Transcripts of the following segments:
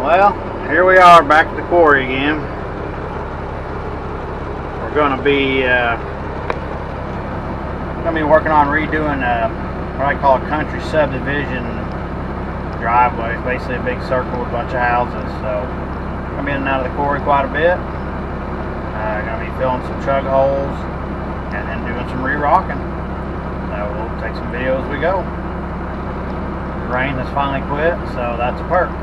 Well, here we are back at the quarry again. We're going to be working on redoing what I call a country subdivision driveway. It's basically a big circle with a bunch of houses. So I'm going to be in and out of the quarry quite a bit. Going to be filling some chug holes and then doing some re-rocking. So we'll take some videos as we go. The rain has finally quit, so that's a perk.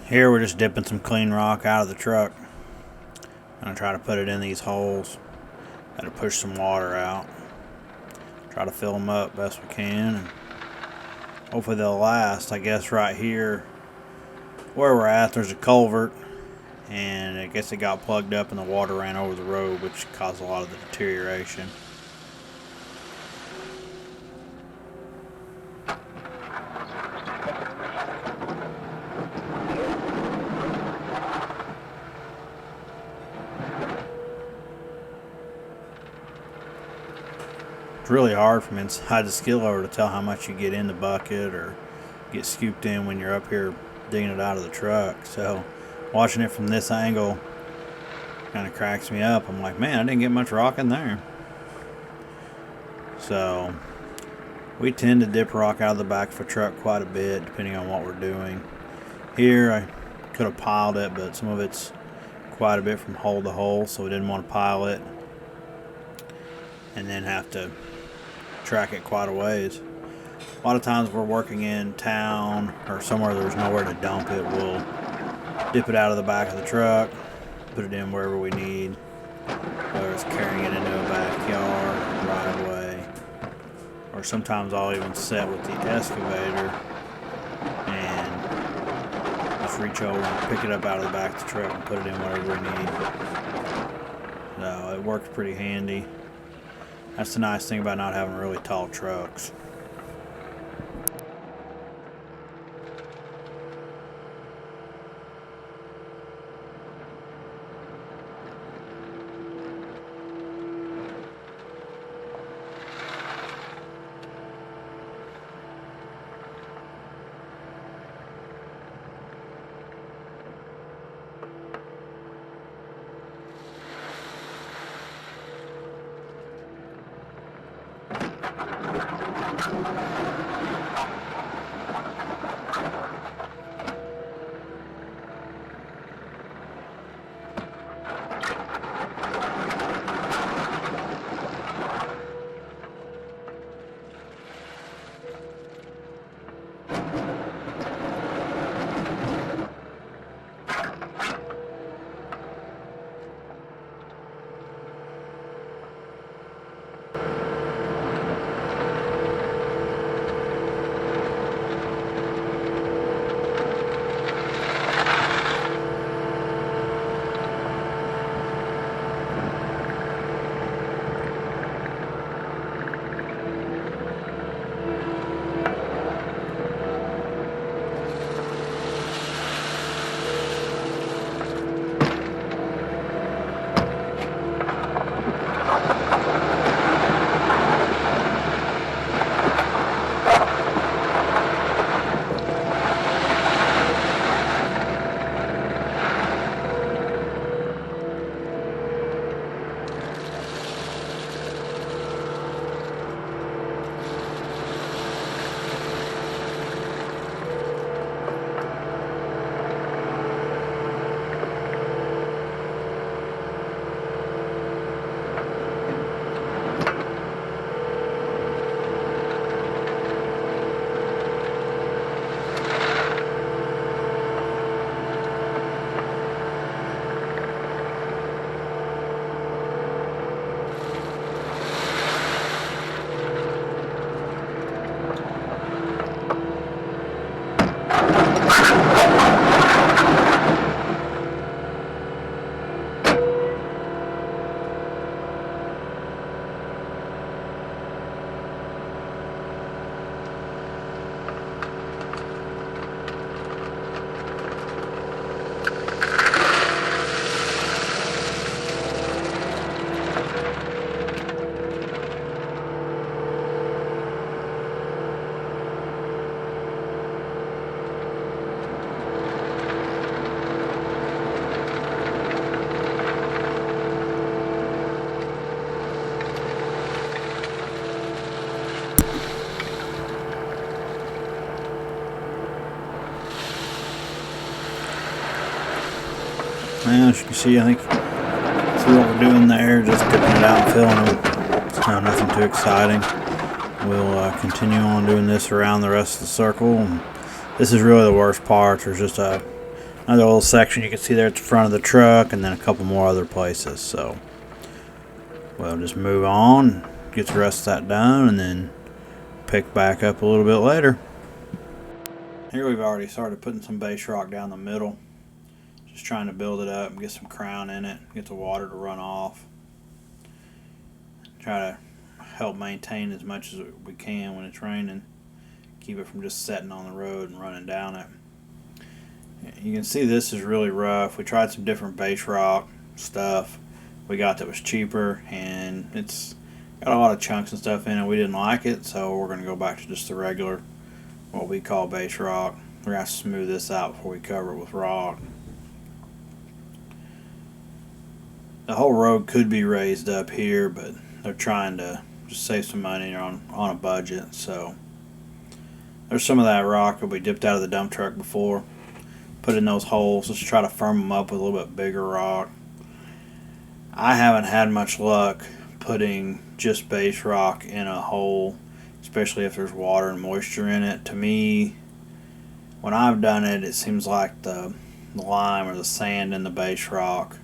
Here we're just dipping some clean rock out of the truck. I'm going to try to put it in these holes. Got to push some water out. Try to fill them up best we can. And hopefully they'll last. I guess right here where we're at there's a culvert. And I guess it got plugged up and the water ran over the road, which caused a lot of the deterioration. It's really hard from inside the skid loader to tell how much you get in the bucket or get scooped in when you're up here digging it out of the truck. So watching it from this angle kind of cracks me up. I'm like, man, I didn't get much rock in there. So we tend to dip rock out of the back of a truck quite a bit depending on what we're doing. Here I could have piled it, but some of it's quite a bit from hole to hole, so we didn't want to pile it and then have to track it quite a ways. A lot of times we're working in town or somewhere there's nowhere to dump it, we'll dip it out of the back of the truck, put it in wherever we need, whether it's carrying it into a backyard, driveway, or sometimes I'll even set with the excavator and just reach over and pick it up out of the back of the truck and put it in whatever we need. So it works pretty handy. That's the nice thing about not having really tall trucks. Now, as you can see, I think what we're doing there, just dipping it out and filling them. It's kind of nothing too exciting. We'll continue on doing this around the rest of the circle. And this is really the worst part. There's just another little section you can see there at the front of the truck, and then a couple more other places. So we'll just move on, get the rest of that done, and then pick back up a little bit later. Here we've already started putting some base rock down the middle. Just trying to build it up and get some crown in it, get the water to run off. Try to help maintain as much as we can when it's raining. Keep it from just setting on the road and running down it. You can see this is really rough. We tried some different base rock stuff we got that was cheaper, and it's got a lot of chunks and stuff in it. We didn't like it, so we're going to go back to just the regular, what we call base rock. We're going to smooth this out before we cover it with rock. The whole road could be raised up here, but they're trying to just save some money on a budget. So there's some of that rock that we dipped out of the dump truck before. Put in those holes. Let's try to firm them up with a little bit bigger rock. I haven't had much luck putting just base rock in a hole, especially if there's water and moisture in it. To me, when I've done it, it seems like the lime or the sand in the base rock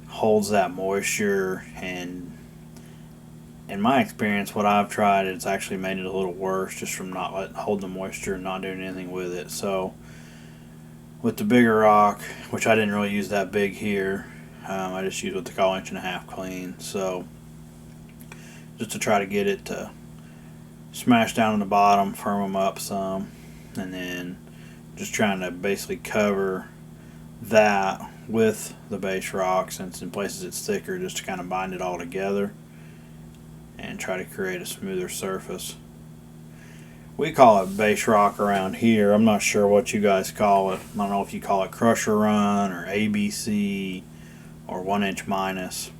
holds that moisture, and in my experience, what I've tried, it's actually made it a little worse just from not holding the moisture and not doing anything with it. So with the bigger rock, which I didn't really use that big here, I just used what they call 1.5 inch clean. So just to try to get it to smash down on the bottom, firm them up some, and then just trying to basically cover that with the base rock, since in places it's thicker, just to kind of bind it all together and try to create a smoother surface. We call it base rock around here. I'm not sure what you guys call it. I don't know if you call it crusher run or ABC or 1 inch minus.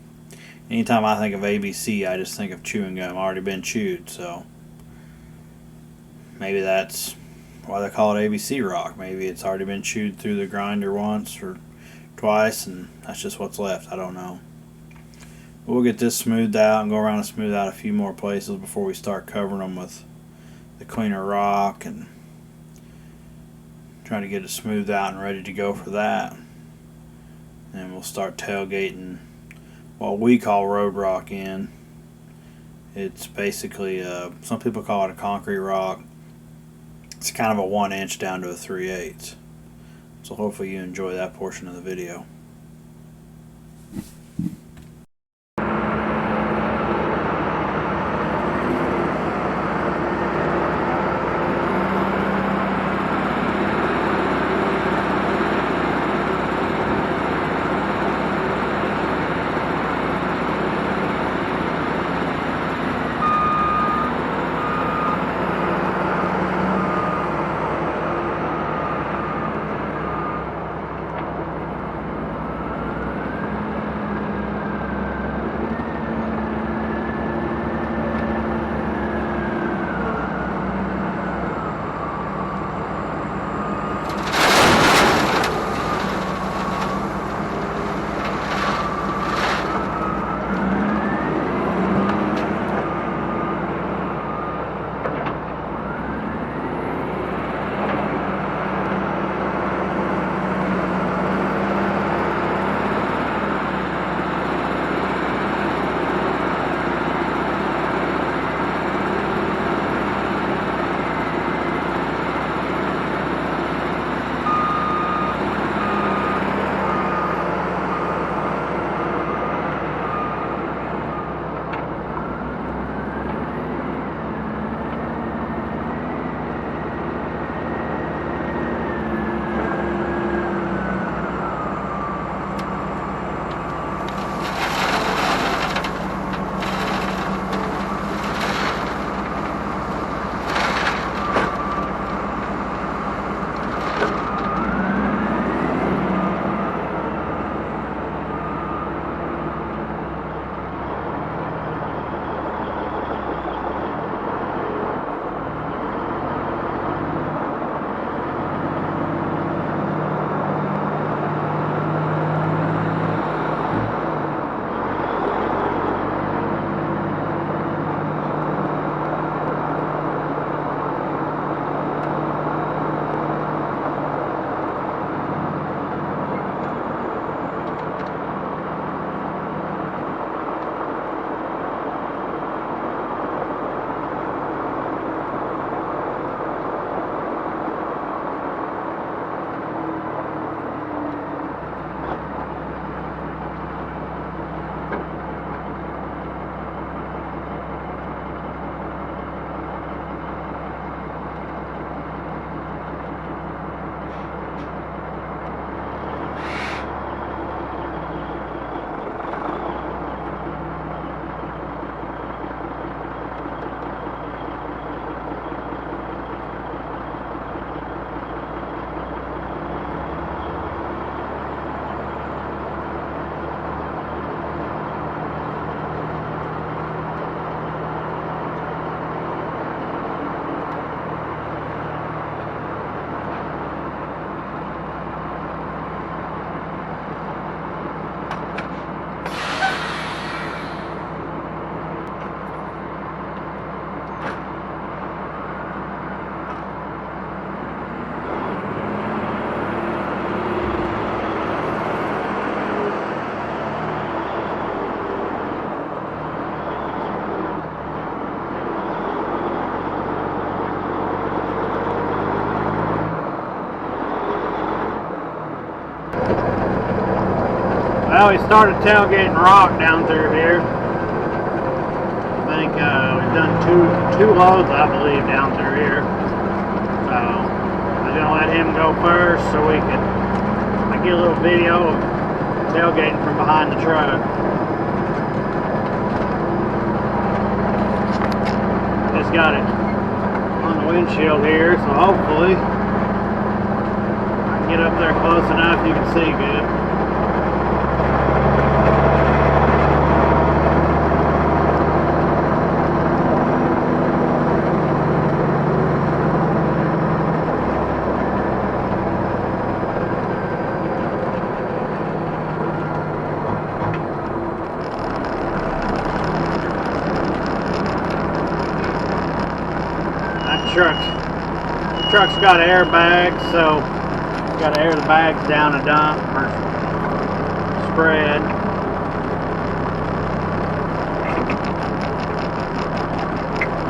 Anytime I think of ABC, I just think of chewing gum already been chewed, so maybe that's why they call it ABC rock. Maybe it's already been chewed through the grinder once or twice, and that's just what's left. I don't know. We'll get this smoothed out and go around and smooth out a few more places before we start covering them with the cleaner rock and try to get it smoothed out and ready to go for that. And we'll start tailgating what we call road rock in. It's basically some people call it a concrete rock. It's kind of a 1 inch down to a 3/8. So hopefully you enjoy that portion of the video. Well, we started tailgating rock down through here. I think we've done two loads, I believe, down through here. So I was gonna let him go first so we could get a little video of tailgating from behind the truck. Just got it on the windshield here, so hopefully I can get up there close enough you can see good. Truck's got airbags, so you got to air the bags down a dump or spread.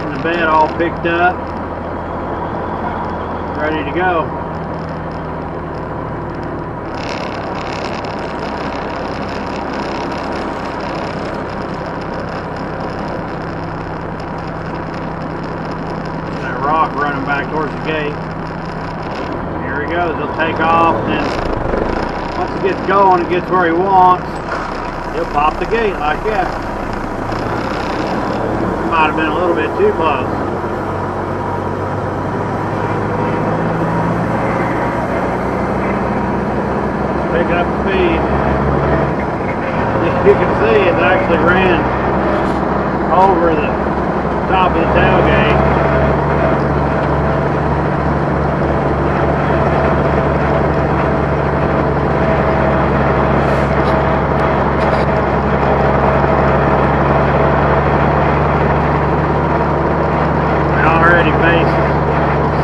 And the bed all picked up, ready to go. Rock running back towards the gate. Here he goes. He'll take off, and then once he gets going and gets where he wants, he'll pop the gate like that. Might have been a little bit too close. Picking up speed. As you can see, it actually ran over the top of the tailgate.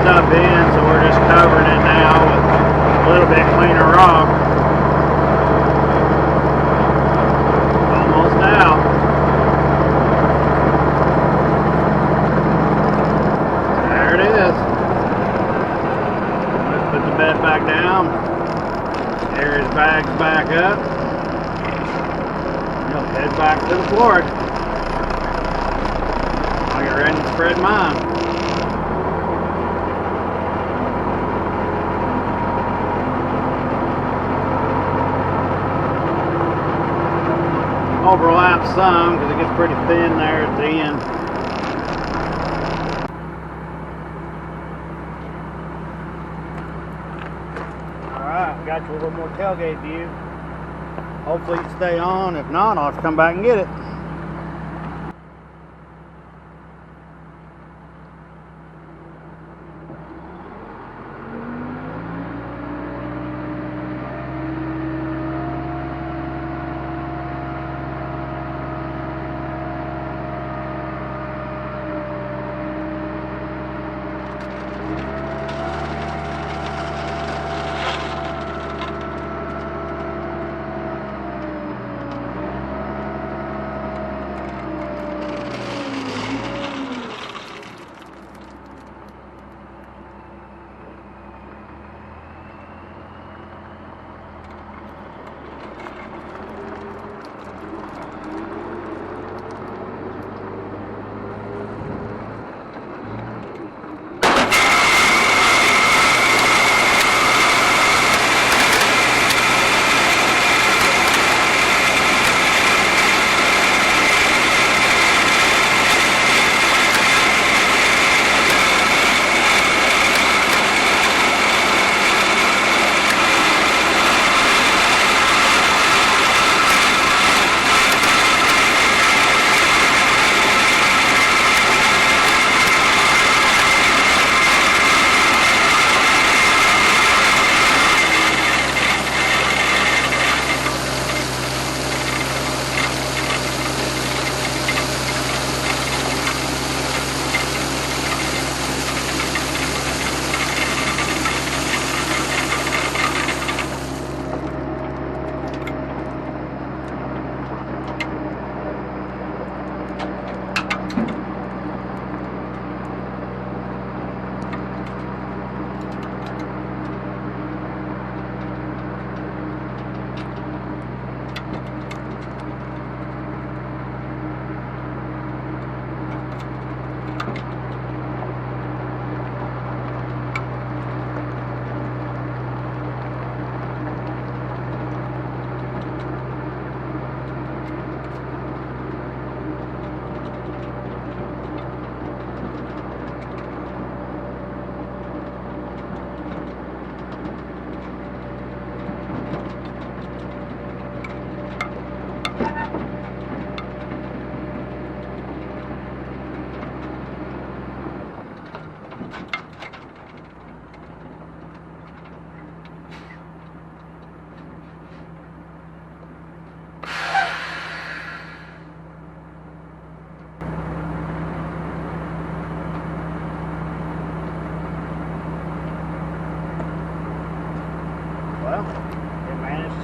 Stuff in, so we're just covering it now with a little bit cleaner rock. Almost out. There it is. Let's put the bed back down. Air his bags back up. He'll head back to the floor. I'll get ready to spread mine. Overlap some because it gets pretty thin there at the end. Alright, got you a little more tailgate view. Hopefully you stay on. If not, I'll have to come back and get it.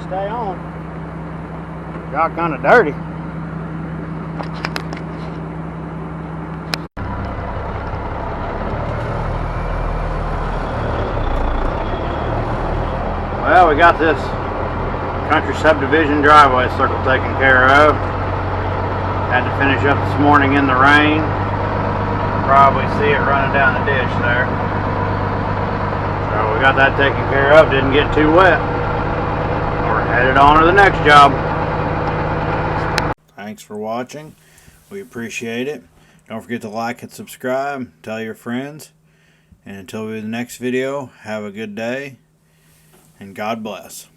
stay on. Got kind of dirty. Well, we got this country subdivision driveway circle taken care of. Had to finish up this morning in the rain. Probably see it running down the ditch there. So we got that taken care of. Didn't get too wet. We're headed on to the next job. Thanks for watching. We appreciate it. Don't forget to like and subscribe. Tell your friends. And until we do the next video, have a good day. And God bless.